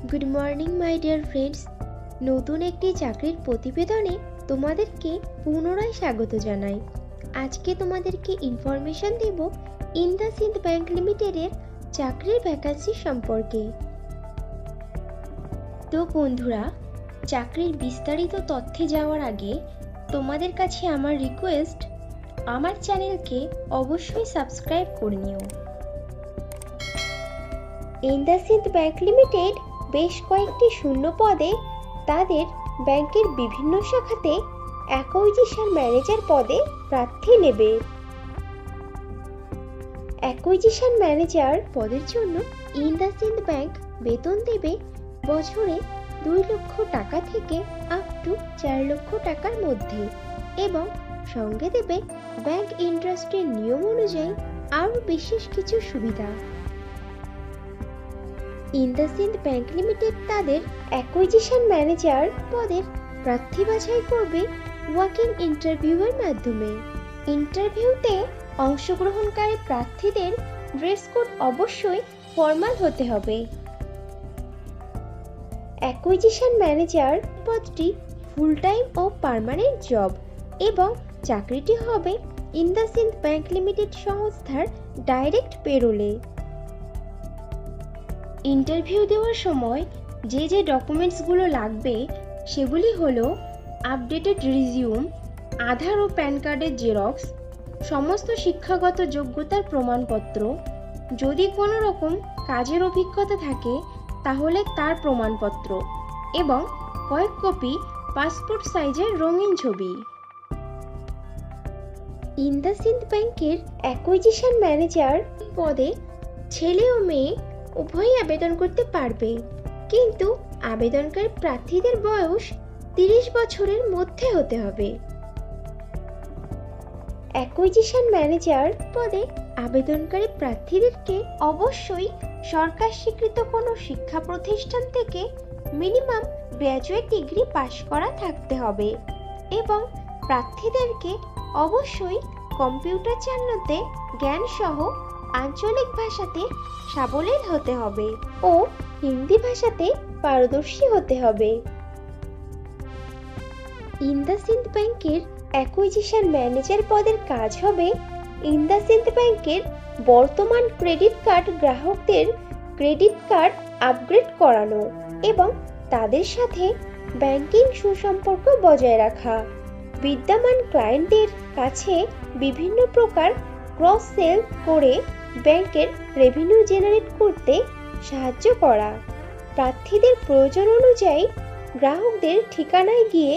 Good morning my dear friends. নতুন একটি চাকরির প্রতিবেদনে তোমাদেরকে পুনরায় স্বাগত জানাই। আজকে তোমাদেরকে ইনফরমেশন দেব ইন্দাসিন্দ ব্যাংক লিমিটেডের চাকরির ভ্যাকান্সি সম্পর্কে। তো বন্ধুরা, চাকরির বিস্তারিত তথ্যে যাওয়ার আগে তোমাদের কাছে আমার রিকোয়েস্ট, আমার চ্যানেলকে অবশ্যই সাবস্ক্রাইব করে নিও। ইন্দাসিন্দ ব্যাংক লিমিটেড বেশ কয়েকটি শূন্য পদে তাদের ব্যাংকের বিভিন্ন শাখাতে অ্যাকুইজিশন ম্যানেজার পদে প্রার্থী নেবে। অ্যাকুইজিশন ম্যানেজার পদের জন্য ইন্দাসিন্দ ব্যাংক বেতন দেবে বছরে 2 লক্ষ টাকা থেকে আপ টু 4 লক্ষ টাকার মধ্যে, এবং সঙ্গে দেবে ব্যাংক ইন্ডাস্ট্রির নিয়ম অনুযায়ী আরও বিশেষ কিছু সুবিধা। ইন্দাসিন্দ ব্যাংক লিমিটেড তাদের অ্যাকুইজিশন ম্যানেজার পদের প্রার্থী বাছাই করবে ওয়াকিং ইন্টারভিউয়ের মাধ্যমে। ইন্টারভিউতে অংশগ্রহণকারী প্রার্থীদের ড্রেস কোড অবশ্যই ফর্মাল হতে হবে। অ্যাকুইজিশন ম্যানেজার পদটি ফুল টাইম ও পার্মানেন্ট জব, এবং চাকরিটি হবে ইন্দাসিন্দ ব্যাংক লিমিটেড সংস্থার ডাইরেক্ট পেরোলে। ইন্টারভিউ দেওয়ার সময় যে ডকুমেন্টসগুলো লাগবে সেগুলি হলো আপডেটেড রিজিউম, আধার ও প্যান কার্ডের জেরক্স, সমস্ত শিক্ষাগত যোগ্যতার প্রমাণপত্র, যদি কোনো রকম কাজের অভিজ্ঞতা থাকে তাহলে তার প্রমাণপত্র, এবং কয়েক কপি পাসপোর্ট সাইজের রঙিন ছবি। ইন্দাসিন্দ ব্যাংকের অ্যাকুইজিশন ম্যানেজার পদে ছেলে ও মেয়ে উভয়ই আবেদন করতে পারবে, কিন্তু আবেদনকারী প্রার্থীদের বয়স 30 বছরের মধ্যে হতে হবে। অ্যাকুইজিশন ম্যানেজার পদে আবেদনকারী প্রার্থীদেরকে অবশ্যই সরকার স্বীকৃত কোনো শিক্ষা প্রতিষ্ঠান থেকে মিনিমাম গ্র্যাজুয়েট ডিগ্রি পাশ করা থাকতে হবে, এবং প্রার্থীদেরকে অবশ্যই কম্পিউটার চালানোতে জ্ঞান সহ আঞ্চলিক ভাষাতে সাবলীল হতে হবে ও হিন্দি ভাষাতে পারদর্শী হতে হবে। ইন্দাসিন্দ ব্যাংকের অ্যাকুইজিশন ম্যানেজার পদের কাজ হবে ইন্দাসিন্দ ব্যাংকের বর্তমান ক্রেডিট কার্ড গ্রাহকদের ক্রেডিট কার্ড আপগ্রেড করানো এবং তাদের সাথে ব্যাংকিং সুসম্পর্ক বজায় রাখা, বিদ্যমান ক্লায়েন্টদের কাছে বিভিন্ন প্রকার ক্রস সেল করে ব্যাংকের রেভিনিউ জেনারেট করতে সাহায্য করা, প্রার্থীদের প্রয়োজন অনুযায়ী গ্রাহকদের ঠিকানায় গিয়ে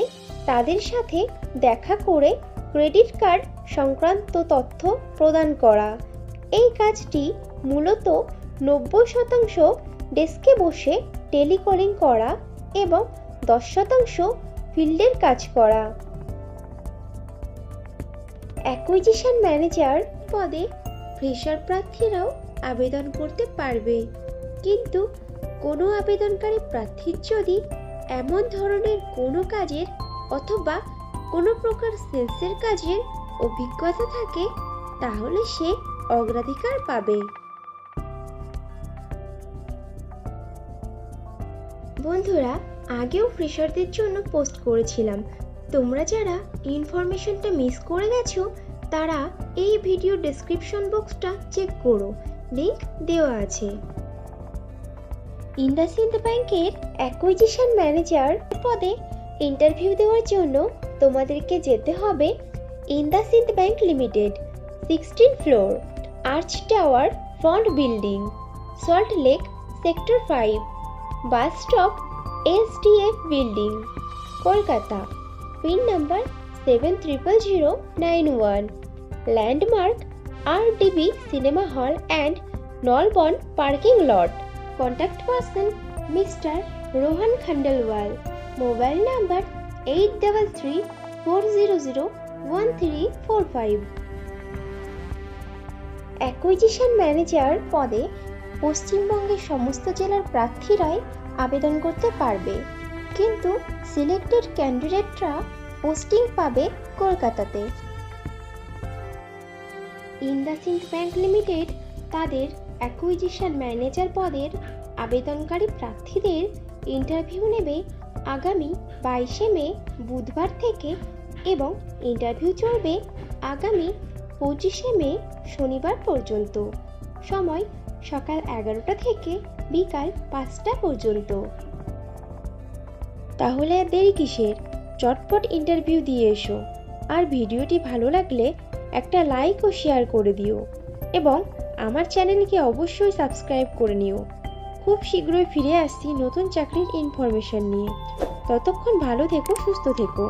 তাদের সাথে দেখা করে ক্রেডিট কার্ড সংক্রান্ত তথ্য প্রদান করা। এই কাজটি মূলত 90% ডেস্কে বসে টেলিকলিং করা এবং 10% ফিল্ডের কাজ করা। অ্যাকুইজিশন ম্যানেজার পদে ফ্রেশার প্রার্থীরাও আবেদন করতে পারবে, কিন্তু কোনো আবেদনকারী প্রার্থীর যদি এমন ধরনের কোনো কাজের অথবা কোনো প্রকার সেলসের কাজের অভিজ্ঞতা থাকে তাহলে সে অগ্রাধিকার পাবে। বন্ধুরা, আগেও ফ্রেশারদের জন্য পোস্ট করেছিলাম, তোমরা যারা ইনফরমেশনটা মিস করে গেছো তারা এই ভিডিও ডেসক্রিপশন বক্সটা চেক করো, লিংক দেওয়া আছে। ইন্দাসিন্দ ব্যাংকের অ্যাকুইজিশন ম্যানেজার পদে ইন্টারভিউ দেওয়ার জন্য তোমাদেরকে যেতে হবে IndusInd bank limited, 16 floor, Arch tower front building, salt lake, sector 5, bus stop SDF building, Kolkata, pin number 700091, landmark RDB cinema hall and Nalban parking lot. Contact person mister Rohan Khandelwal, mobile number 8334001345। Acquisition manager পদে পশ্চিমবঙ্গের সমস্ত জেলার প্রার্থীরাই আবেদন করতে পারবে, কিন্তু selected ক্যান্ডিডেটরা posting পাবে কলকাতাতে। ইন্দাসিন্দ ব্যাংক লিমিটেড তাদের অ্যাকুইজিশন ম্যানেজার পদের আবেদনকারী প্রার্থীদের ইন্টারভিউ নেবে আগামী 22শে মে বুধবার থেকে এবং ইন্টারভিউ চলবে আগামী 25শে মে শনিবার পর্যন্ত। সময় সকাল 11টা থেকে বিকাল 5টা পর্যন্ত। তাহলে আর দেরি কিসের? চটপট ইন্টারভিউ দিয়ে এসো। আর ভিডিওটি ভালো লাগলে একটা লাইক ও শেয়ার করে দিও এবং আমার চ্যানেলকে অবশ্যই সাবস্ক্রাইব করে নিও। খুব শীঘ্রই ফিরে আসছি নতুন চাকরির ইনফরমেশন নিয়ে। ততক্ষণ ভালো থেকো, সুস্থ থেকো।